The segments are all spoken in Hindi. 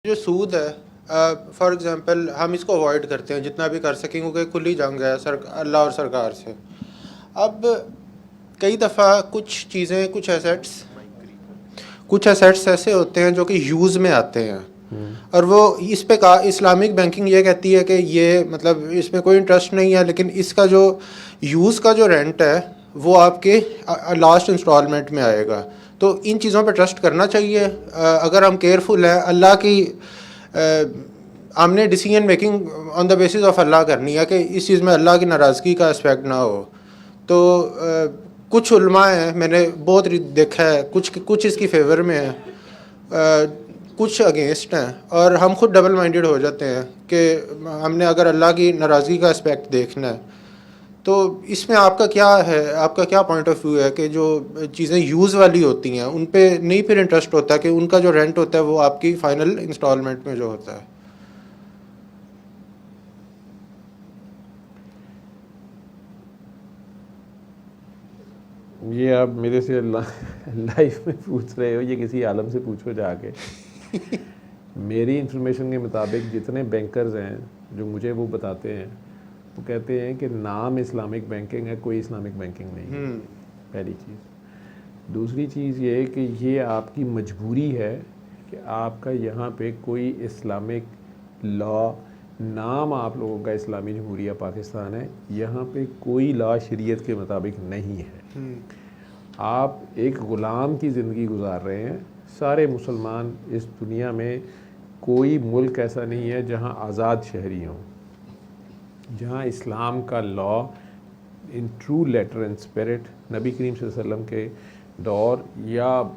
जो सूद है, फॉर एग्ज़ाम्पल हम इसको अवॉइड करते हैं जितना भी कर सकें, क्योंकि खुली जंग है अल्लाह और सरकार से। अब कई दफ़ा कुछ एसेट्स ऐसे होते हैं जो कि यूज़ में आते हैं, और वो इस पे का इस्लामिक बैंकिंग ये कहती है कि ये मतलब इसमें कोई इंटरेस्ट नहीं है, लेकिन इसका जो यूज़ का जो रेंट है वो आपके लास्ट इंस्टॉलमेंट में आएगा। तो इन चीज़ों पे ट्रस्ट करना चाहिए अगर हम केयरफुल हैं। अल्लाह की हमने decision making on the basis of Allah करनी है कि इस चीज़ में अल्लाह की नाराज़गी का एस्पेक्ट ना हो। तो कुछ उलमा हैं, मैंने बहुत देखा है, कुछ इसकी फेवर में है, कुछ अगेंस्ट हैं, और हम खुद डबल माइंडेड हो जाते हैं कि हमने अगर अल्लाह की नाराज़गी का एस्पेक्ट देखना है। तो इसमें आपका क्या है, आपका क्या पॉइंट ऑफ व्यू है कि जो चीज़ें यूज़ वाली होती हैं उन पे नहीं फिर इंटरेस्ट होता कि उनका जो रेंट होता है वो आपकी फ़ाइनल इंस्टॉलमेंट में जो होता है? ये आप मेरे से लाइफ में पूछ रहे हो, ये किसी आलम से पूछो जाके। मेरी इंफॉर्मेशन के मुताबिक जितने बैंकर्स हैं जो मुझे वो बताते हैं, वो कहते हैं कि नाम इस्लामिक बैंकिंग है, कोई इस्लामिक बैंकिंग नहीं है। पहली चीज़। दूसरी चीज़ ये है कि ये आपकी मजबूरी है कि आपका यहाँ पे कोई इस्लामिक लॉ, नाम आप लोगों का इस्लामी जमहूरिया पाकिस्तान है, यहाँ पे कोई लॉ शरीयत के मुताबिक नहीं है। आप एक ग़ुलाम की ज़िंदगी गुजार रहे हैं। सारे मुसलमान इस दुनिया में कोई मुल्क ऐसा नहीं है जहाँ आज़ाद शहरी हों, जहाँ इस्लाम का law in true letter and spirit नबी करीम सल्लल्लाहु अलैहि वसल्लम के दौर या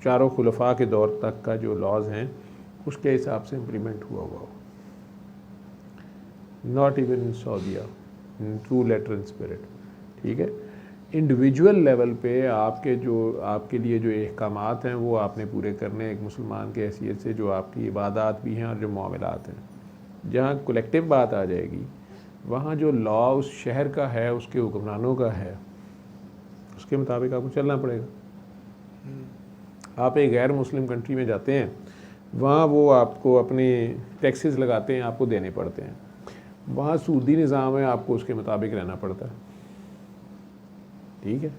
चारों खुलफा के दौर तक का जो लॉज हैं उसके हिसाब से इम्प्लीमेंट हुआ हो। Not even in Saudia, in true letter and spirit. ठीक है, इंडिविजुअल लेवल पे आपके लिए जो अहकामात हैं वो आपने पूरे करने एक मुसलमान के हैसियत से, जो आपकी इबादत भी हैं और जो मामलात हैं। जहाँ कलेक्टिव बात आ जाएगी, वहाँ जो लॉ उस शहर का है, उसके हुक्मरानों का है, उसके मुताबिक आपको चलना पड़ेगा। आप एक गैर मुस्लिम कंट्री में जाते हैं, वहाँ वो आपको अपने टैक्सेस लगाते हैं, आपको देने पड़ते हैं। वहाँ सूदी निज़ाम है, आपको उसके मुताबिक रहना पड़ता है। ठीक है,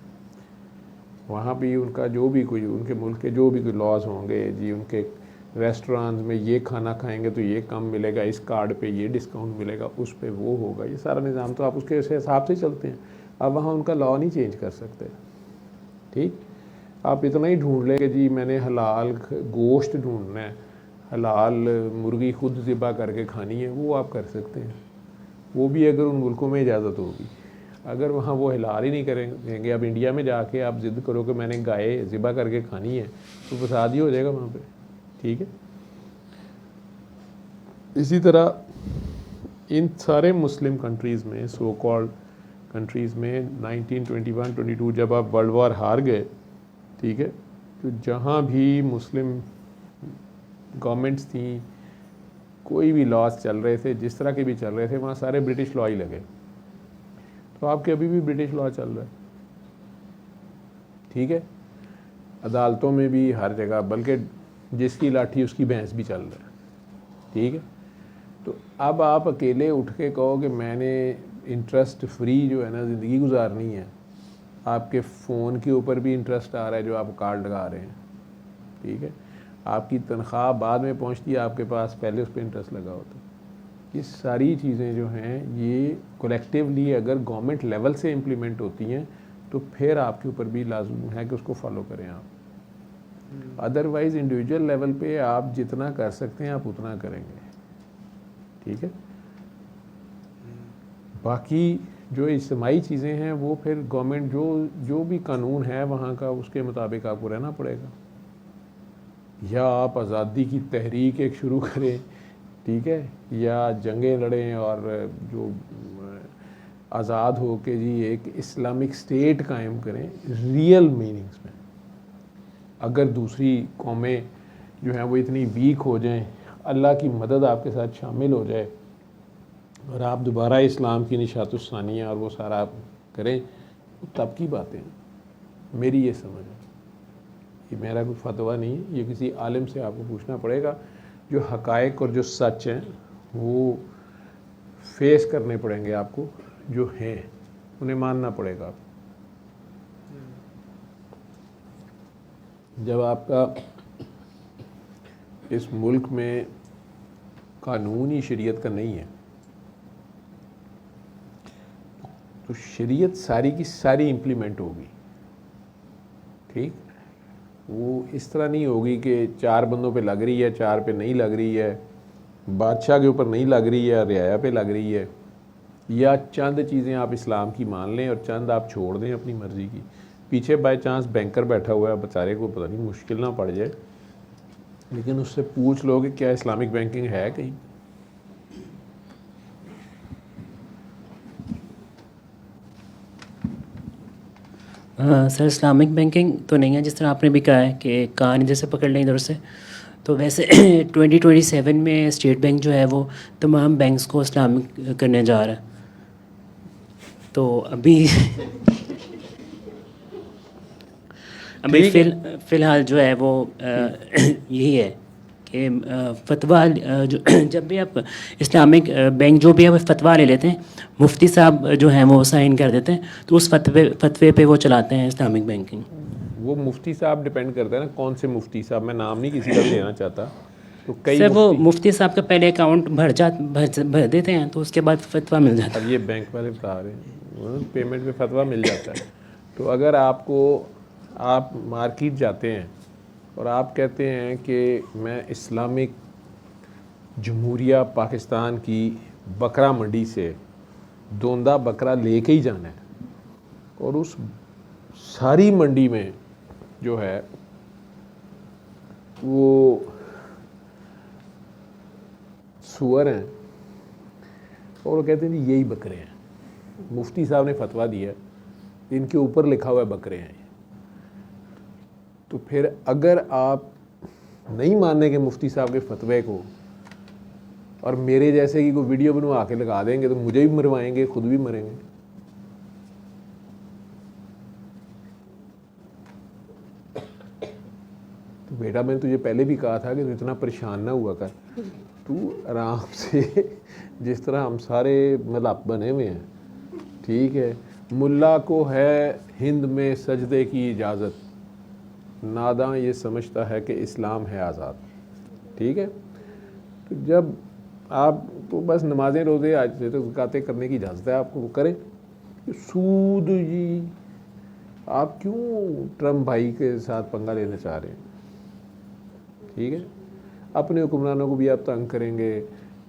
वहाँ भी उनका जो भी कोई, उनके मुल्क के जो भी कोई लॉज होंगे जी, उनके रेस्टोरेंट्स में ये खाना खाएंगे तो ये कम मिलेगा, इस कार्ड पे ये डिस्काउंट मिलेगा, उस पे वो होगा, ये सारा निज़ाम तो आप उसके हिसाब से चलते हैं। अब वहाँ उनका लॉ नहीं चेंज कर सकते। ठीक, आप इतना ही ढूंढ लें कि जी मैंने हलाल गोश्त ढूंढना है, हलाल मुर्गी खुद ज़िबा करके खानी है, वो आप कर सकते हैं। वो भी अगर उन मुल्कों में इजाज़त होगी। अगर वहाँ वो हलाल ही नहीं करेंगे, अब इंडिया में जाके आप ज़िद करो कि मैंने गाय ज़िबा करके खानी है, तो फसाद ही हो जाएगा वहाँ पे। ठीक है, इसी तरह इन सारे मुस्लिम कंट्रीज़ में, सो कॉल्ड कंट्रीज़ में 1921-22 जब आप वर्ल्ड वार हार गए, ठीक है, तो जहाँ भी मुस्लिम गवर्नमेंट्स थी, कोई भी लॉज चल रहे थे, जिस तरह के भी चल रहे थे, वहाँ सारे ब्रिटिश लॉ ही लगे। तो आपके अभी भी ब्रिटिश लॉ चल रहा है। ठीक है, अदालतों में भी हर जगह, बल्कि जिसकी लाठी उसकी भैंस भी चल रहा है। ठीक है, तो अब आप अकेले उठ के कहो कि मैंने इंटरेस्ट फ्री जो है ना ज़िंदगी गुजारनी है, आपके फ़ोन के ऊपर भी इंटरेस्ट आ रहा है जो आप कार्ड लगा रहे हैं। ठीक है, आपकी तनख्वाह बाद में पहुंचती है आपके पास, पहले उस पर इंटरेस्ट लगा होता है। ये सारी चीज़ें जो हैं ये कलेक्टिवली अगर गवर्नमेंट लेवल से इम्प्लीमेंट होती हैं तो फिर आपके ऊपर भी लाजमी है कि उसको फॉलो करें आप। अदरवाइज़ इंडिविजुअल लेवल पे आप जितना कर सकते हैं आप उतना करेंगे। ठीक है, बाकी जो इज्तिमाई चीज़ें हैं वो फिर गवर्नमेंट जो भी कानून है वहाँ का, उसके मुताबिक आपको रहना पड़ेगा। या आप आज़ादी की तहरीक एक शुरू करें, ठीक है, या जंगें लड़ें और जो आज़ाद हो के जी एक इस्लामिक स्टेट कायम करें रियल मीनिंग्स में। अगर दूसरी कौमें जो हैं वो इतनी वीक हो जाएं, अल्लाह की मदद आपके साथ शामिल हो जाए और आप दोबारा इस्लाम की निशात-उस-सानिया और वो सारा करें, तब की बातें हैं। मेरी ये समझ है। ये मेरा कोई फतवा नहीं है, ये किसी आलिम से आपको पूछना पड़ेगा। जो हकायक और जो सच हैं वो फेस करने पड़ेंगे आपको, जो हैं उन्हें मानना पड़ेगा। जब आपका इस मुल्क में कानून ही शरीयत का नहीं है तो शरीयत सारी की सारी इम्प्लीमेंट होगी, ठीक। वो इस तरह नहीं होगी कि 4 बंदों पे लग रही है, 4 पे नहीं लग रही है, बादशाह के ऊपर नहीं लग रही है, रियाया पे लग रही है, या चंद चीज़ें आप इस्लाम की मान लें और चंद आप छोड़ दें अपनी मर्ज़ी की। पीछे बाय चांस बैंकर बैठा हुआ है, बेचारे को पता नहीं मुश्किल ना पड़ जाए, लेकिन उससे पूछ लो कि क्या इस्लामिक बैंकिंग है कहीं। सर इस्लामिक बैंकिंग तो नहीं है, जिस तरह आपने भी कहा है कि कान जैसे पकड़ लें इधर से, तो वैसे 2027 में स्टेट बैंक जो है वो तमाम बैंक्स को इस्लामिक करने जा रहा है। तो अभी फ़िलहाल जो है वो यही है कि फतवा जो जब भी आप इस्लामिक बैंक जो भी है वो फतवा ले लेते हैं, मुफ्ती साहब जो हैं वो साइन कर देते हैं, तो उस फतवे पे वो चलाते हैं इस्लामिक बैंकिंग। वो मुफ्ती साहब डिपेंड करता है ना, कौन से मुफ्ती साहब, मैं नाम नहीं किसी का लेना चाहता। तो कई सर वो मुफ्ती साहब का पहले अकाउंट भर देते हैं, तो उसके बाद फतवा मिल जाता है। अब ये बैंक वाले बता रहे हैं पेमेंट में फतवा मिल जाता है। तो अगर आप मार्केट जाते हैं और आप कहते हैं कि मैं इस्लामिक जमहूरिया पाकिस्तान की बकरा मंडी से दोंदा बकरा लेके ही जाना है, और उस सारी मंडी में जो है वो सुअर हैं, और वो कहते हैं जी यही बकरे हैं, मुफ्ती साहब ने फतवा दिया, इनके ऊपर लिखा हुआ है बकरे हैं। तो फिर अगर आप नहीं मानेंगे मुफ्ती साहब के फतवे को और मेरे जैसे की कोई वीडियो बनवा के लगा देंगे तो मुझे भी मरवाएंगे, खुद भी मरेंगे। तो बेटा मैंने तुझे पहले भी कहा था कि तू इतना परेशान ना हुआ कर, तू आराम से जिस तरह हम सारे मतलब बने हुए हैं, ठीक है। मुल्ला को है हिंद में सजदे की इजाज़त, नादां ये समझता है कि इस्लाम है आज़ाद, ठीक है। तो जब आप तो बस नमाजें रोज़े आज से तो ज़कातें करने की इजाज़त है आपको, वो करें। सूद जी, आप क्यों ट्रम्प भाई के साथ पंगा लेना चाह रहे हैं, ठीक है। अपने हुक्मरानों को भी आप तंग करेंगे,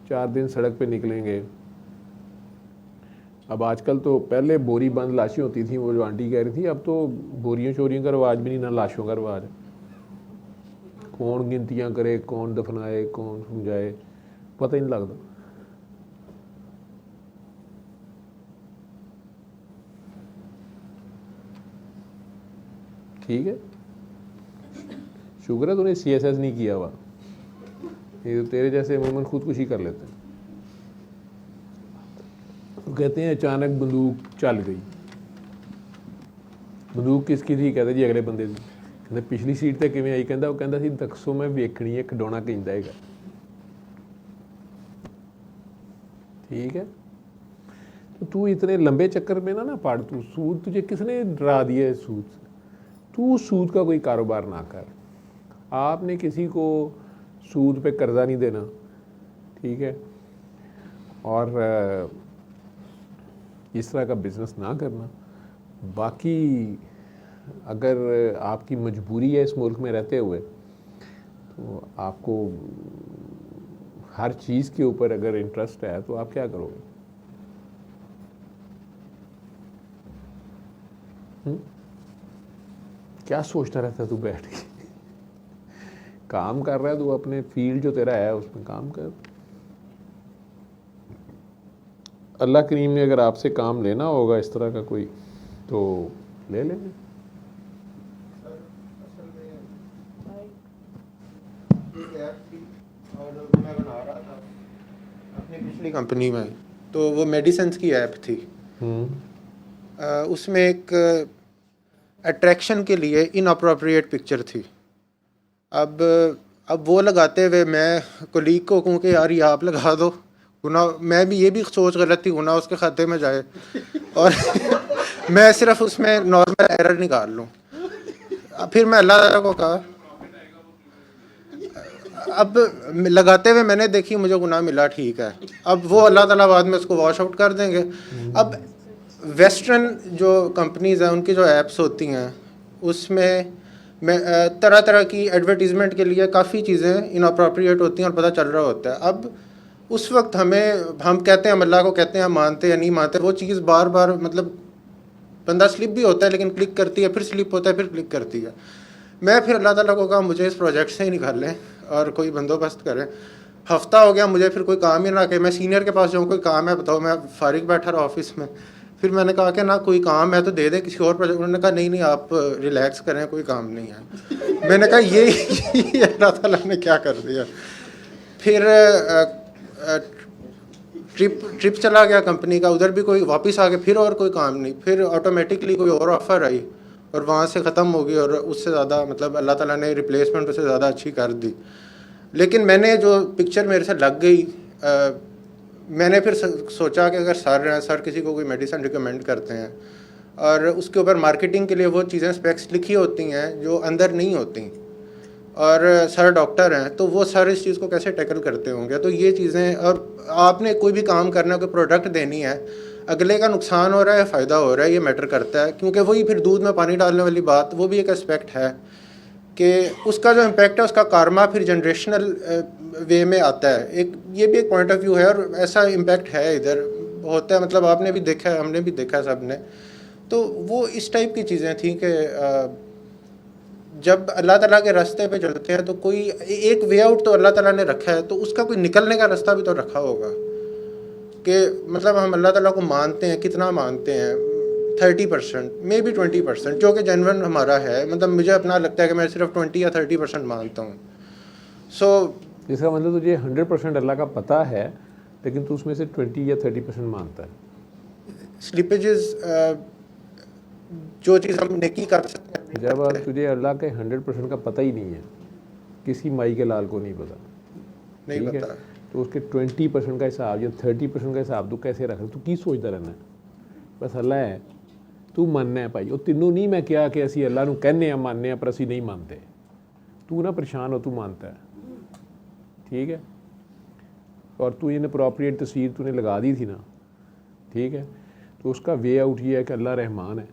4 दिन सड़क पे निकलेंगे। अब आजकल तो पहले बोरी बंद लाशें होती थी, वो जो आंटी कह रही थी, अब तो बोरियों चोरियों का रवाज भी नहीं, ना लाशों का रवाज। कौन गिनतियां करे, कौन दफनाए, कौन समझाए, पता ही नहीं लगता। ठीक है, शुक्र है तूने CSS नहीं किया हुआ, ये तो तेरे जैसे अमूमन खुदकुशी कर लेते हैं। तो कहते हैं अचानक बंदूक चल गई। बंदूक किसकी थी? कहते जी अगले बंदे की। कहते पिछली सीट ते किवें आई? कहता वो कहता सी दसो मैं वेखनी है खिडौना कहता है। ठीक है, तो तू इतने लंबे चक्कर में ना पड़। तू सूद, तुझे किसने डरा दिया है सूद से? तू सूद का कोई कारोबार ना कर। आपने किसी को सूद पे कर्जा नहीं देना, ठीक है, और इस तरह का बिज़नेस ना करना। बाकी अगर आपकी मजबूरी है इस मुल्क में रहते हुए, तो आपको हर चीज़ के ऊपर अगर इंटरेस्ट है तो आप क्या करोगे? क्या सोचता रहता है तू बैठ के? काम कर रहा है तू, अपने फील्ड जो तेरा है उसमें काम कर। अल्लाह करीम ने अगर आपसे काम लेना होगा इस तरह का कोई, तो ले लेंगे। मैं बना रहा था अपनी पिछली कंपनी में, तो वो मेडिसिन की ऐप थी। उसमें एक अट्रैक्शन के लिए इनअप्रोप्रिएट पिक्चर थी। अब वो लगाते हुए मैं कोलीग को कहूँ कि यार ये आप लगा दो, गुना मैं भी, ये भी सोच गलत थी, गुना उसके खाते में जाए और मैं सिर्फ उसमें नॉर्मल एरर निकाल लूँ। फिर मैं अल्लाह ताला को कहा, अब लगाते हुए मैंने देखी, मुझे गुनाह मिला, ठीक है। अब वो अल्लाह ताला बाद में उसको वॉश आउट कर देंगे। अब वेस्टर्न जो कंपनीज़ हैं उनकी जो ऐप्स होती हैं उसमें मैं तरह तरह की एडवर्टीज़मेंट के लिए काफ़ी चीज़ें इनअप्रोप्रिएट होती हैं और पता चल रहा होता है। अब उस वक्त हम कहते हैं, हम अल्लाह को कहते हैं, हम मानते या नहीं मानते, वो चीज़ बार बार मतलब बंदा स्लिप भी होता है लेकिन क्लिक करती है, फिर स्लिप होता है, फिर क्लिक करती है। मैं फिर अल्लाह ताला को कहा मुझे इस प्रोजेक्ट से ही निकाल लें और कोई बंदोबस्त करें। हफ्ता हो गया, मुझे फिर कोई काम ही ना, कि मैं सीनियर के पास जाऊँ, कोई काम है बताओ, मैं फारिग बैठा रहा ऑफिस में। फिर मैंने कहा कि ना कोई काम है तो दे दे किसी और प्रोजेक्ट। उन्होंने कहा नहीं नहीं आप रिलैक्स करें, कोई काम नहीं है। मैंने कहा ये अल्लाह ताला ने क्या कर दिया। फिर ट्रिप चला गया कंपनी का, उधर भी कोई, वापस आ गए फिर और कोई काम नहीं। फिर ऑटोमेटिकली कोई और ऑफ़र आई और वहाँ से ख़त्म हो गई और उससे ज़्यादा मतलब अल्लाह ताला ने रिप्लेसमेंट उससे ज़्यादा अच्छी कर दी। लेकिन मैंने जो पिक्चर मेरे से लग गई, मैंने फिर सोचा कि अगर सर किसी को कोई मेडिसिन रिकमेंड करते हैं और उसके ऊपर मार्केटिंग के लिए वो चीज़ें स्पेक्स लिखी होती हैं जो अंदर नहीं होती, और सर डॉक्टर हैं, तो वो सर इस चीज़ को कैसे टैकल करते होंगे। तो ये चीज़ें, और आपने कोई भी काम करना है, कोई प्रोडक्ट देनी है, अगले का नुकसान हो रहा है, फ़ायदा हो रहा है, ये मैटर करता है। क्योंकि वही फिर दूध में पानी डालने वाली बात, वो भी एक एस्पेक्ट है कि उसका जो इम्पेक्ट है उसका कारमा फिर जनरेशनल वे में आता है। एक ये भी एक पॉइंट ऑफ व्यू है और ऐसा इम्पेक्ट है इधर होता है, मतलब आपने भी देखा है, हमने भी देखा है, सब ने। तो वो इस टाइप की चीज़ें थी कि जब अल्लाह ताला के रास्ते पे चलते हैं तो कोई एक वे आउट तो अल्लाह ताला ने रखा है, तो उसका कोई निकलने का रास्ता भी तो रखा होगा। कि मतलब हम अल्लाह ताला को मानते हैं, कितना मानते हैं, 30% मे बी 20%, जो कि जेन्युइन हमारा है। मतलब मुझे अपना लगता है कि मैं सिर्फ 20 या 30% मानता हूँ। सो इसका मतलब तुझे 100% अल्लाह का पता है लेकिन तू उसमें से 20 या 30% मानता है। स्लिपेजेस, जो चीज़ हम नेकी कर सकते हैं, जब अब तुझे अल्लाह के 100% का पता ही नहीं है, किसी माई के लाल को नहीं पता, नहीं ठीक है, पता, तो उसके 20% का हिसाब या 30% का हिसाब तू कैसे रख, तू की सोचता रहना है। बस अल्लाह है, तू मानना है भाई। और तीनों नहीं मैं क्या कि असी अल्लाह नूं कहने आ मानने आ पर असी नहीं मानते। तू ना परेशान हो, तू मानता है, ठीक है। और तू इन अप्रोप्रिएट तस्वीर तूने लगा दी थी ना, ठीक है, तो उसका वे आउट ये है कि अल्लाह रहमान है,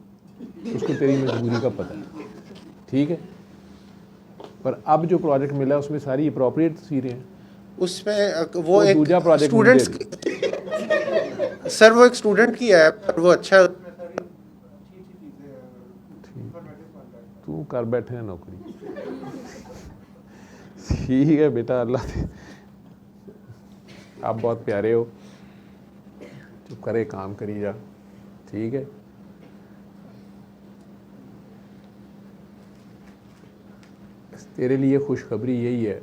उसको तेरी मजबूरी का पता है, ठीक है। पर अब जो प्रोजेक्ट मिला है उसमें सारी अप्रोप्रिएट तस्वीरें हैं। उसमें वो एक दूसरा प्रोजेक्ट स्टूडेंट्स, सर वो एक स्टूडेंट की ऐप है, वो अच्छा है। तू कर बैठे है नौकरी, ठीक है बेटा, अल्लाह दे, आप बहुत प्यारे हो, चुप करे काम करी जा, ठीक है। तेरे लिए खुशखबरी यही है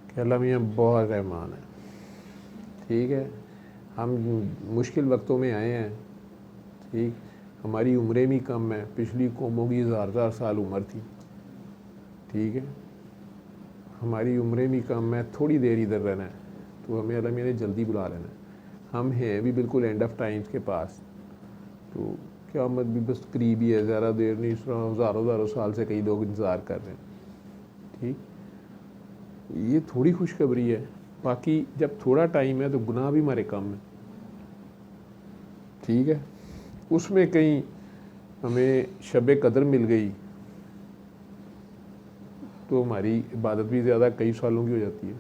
कि अल्लाह मियाँ बहुत रहमान है, ठीक है। हम मुश्किल वक्तों में आए हैं, ठीक, हमारी उम्रें भी कम है, पिछली कौमों की 1000 साल उम्र थी, ठीक है, हमारी उम्रें भी कम है, थोड़ी देर इधर रहना है, तो हमें अल्लाह मियाँ ने जल्दी बुला लेना है। हम हैं भी बिल्कुल एंड ऑफ टाइम्स के पास, तो क़यामत भी बस करीब ही है, ज़्यादा देर नहीं, इस तरह हज़ारों साल से कई लोग इंतज़ार कर रहे हैं, ठीक। ये थोड़ी खुशखबरी है। बाकी जब थोड़ा टाइम है तो गुनाह भी हमारे कम है, ठीक है। उसमें कहीं हमें शब कदर मिल गई तो हमारी इबादत भी ज़्यादा कई सालों की हो जाती है।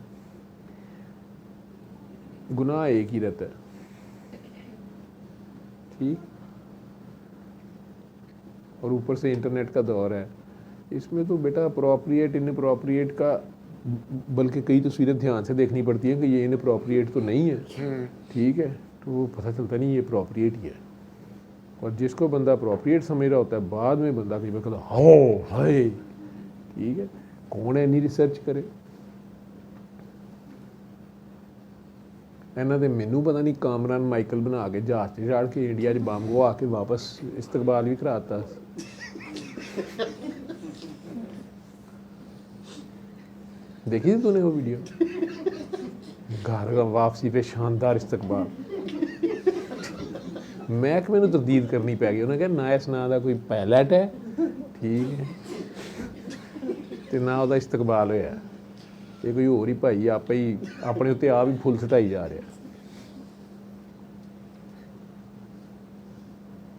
गुनाह एक ही रहता है, ठीक। और ऊपर से इंटरनेट का दौर है, इसमें तो बेटा अप्रोप्रिएट इनअप्रोप्रिएट का बल्कि कई तस्वीरें ध्यान से देखनी पड़ती हैं कि ये इनअप्रोप्रिएट तो नहीं है, ठीक है, तो वो पता चलता नहीं ये अप्रोप्रिएट ही है। और जिसको बंदा अप्रोप्रिएट समझ रहा होता है, बाद में बंदा कहीं पर कहता हो हाय, ठीक है, कौन है नहीं रिसर्च करे। ਇਹਨਾਂ ਦੇ ਮੈਨੂੰ ਪਤਾ ਨਹੀਂ ਕਾਮਰਾਨ ਮਾਈਕਲ ਬਣਾ ਕੇ ਜਹਾਜ਼ 'ਤੇ ਚੜ੍ਹ ਕੇ ਇੰਡੀਆ 'ਚ ਬੰਬ ਉਹ ਆ ਕੇ ਵਾਪਸ इस्तकबाल भी कराता। देखी थी तूने वो वीडियो? घर का वापसी पे शानदार इस्तकबाल। महकमे नूं तरदीद करनी पै गई, उन्हें कहा ना इस नां दा कोई पायलट है, ठीक है, ते ना ਉਹਦਾ इस्तकबाल होया। ये कोई होर ही भाई आप ही अपने उत्ते आप ही फुल सटाई जा रहा।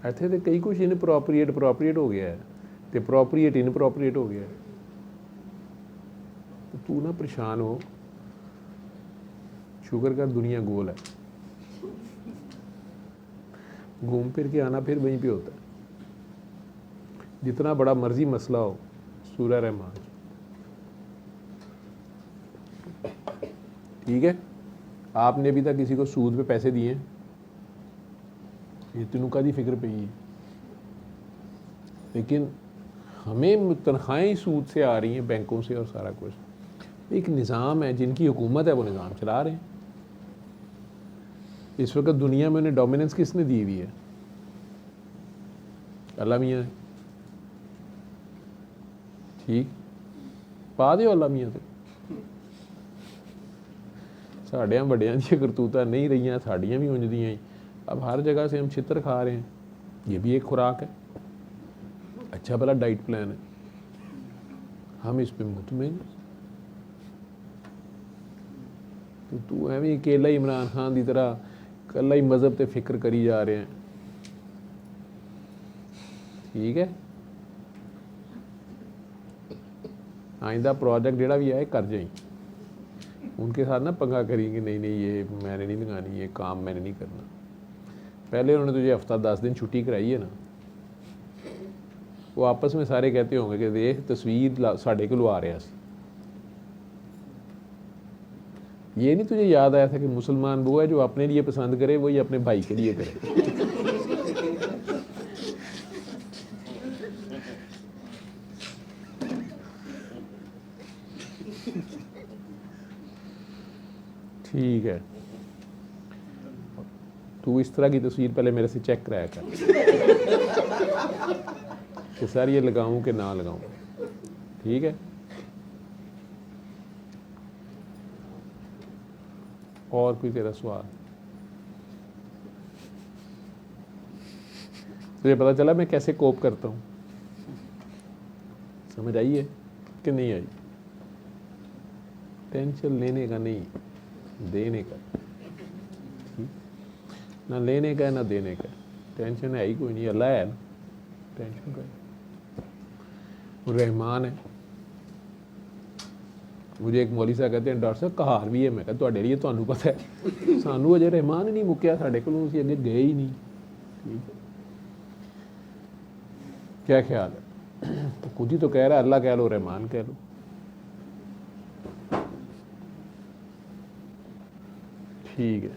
ਇੱਥੇ ਤੇ ਕਈ ਕੁਛ ਇਨਪ੍ਰੋਪਰੀਏਟ ਹੋ ਗਿਆ ਤੇ ਅਪਰੋਪਰੀਏਟ ਇਨਪ੍ਰੋਪਰੀਏਟ ਹੋ ਗਿਆ। तो तू ना परेशान हो, शुगर कर दुनिया गोल है, घूम फिर के आना फिर वहीं पे होता है। जितना बड़ा मर्जी मसला हो, सूरह रहमान, ठीक है। आपने अभी तक किसी को सूद पे पैसे दिए हैं? ये तेनों कादी फिक्र पई है? लेकिन हमें तनख्वाहें सूद से आ रही हैं, बैंकों से और सारा कुछ। एक निज़ाम है, जिनकी हुकूमत है वो निज़ाम चला रहे हैं। इस वक्त दुनिया में उन्हें डोमिनेंस किसने दी हुई है? अल्लाह मियाँ, ठीक, पा दो अल्लाह मियाँ तो। साढ़ियाँ बड़ियां दी करतूतां नहीं रही, साड़ियाँ भी उंज दियां ही। अब हर जगह से हम छितर खा रहे हैं, ये भी एक खुराक है। अच्छा भला डाइट प्लान है, हम इस पे मुतमईन। तो तू एवं अकेला ही इमरान खान की तरह कला ही मज़हब ते फिक्र करी जा रहे हैं, ठीक है। आइंदा प्रोजेक्ट जेड़ा भी है कर जाई, उनके साथ ना पंगा करेंगे, नहीं नहीं ये मैंने नहीं लगानी, ये काम मैंने नहीं करना। पहले उन्होंने तुझे हफ्ता 10 दिन छुट्टी कराई है ना, वो आपस में सारे कहते होंगे कि देख तस्वीर साढ़े को लवा रहा सी। ये नहीं तुझे याद आया था कि मुसलमान वो है जो अपने लिए पसंद करे वही अपने भाई के लिए करे। ठीक है, तू इस तरह की तस्वीर पहले मेरे से चेक कराया कर कि सर ये लगाऊं कि ना लगाऊं, ठीक है। और कोई तेरा सवाल? तुझे पता चला मैं कैसे कोप करता हूँ? समझ आई है कि नहीं आई? टेंशन लेने का नहीं, देने का, ठीक? ना लेने का है ना देने का। टेंशन है ही कोई नहीं, अल्लाह है ना, टेंशन का वो रहमान है। मुझे एक मौली साहब कहते हैं डॉक्टर साहब कहार भी है, मैं कहा तुहाडे लिए तुहानू पता है, सानू अजे रहमान ही नहीं मुक्या, साडे कोलों असीं अगे गए ही नहीं, ठीक है। क्या ख्याल है? तो खुद ही तो कह रहा है, अल्लाह कह लो, रहमान कह लो, ठीक है।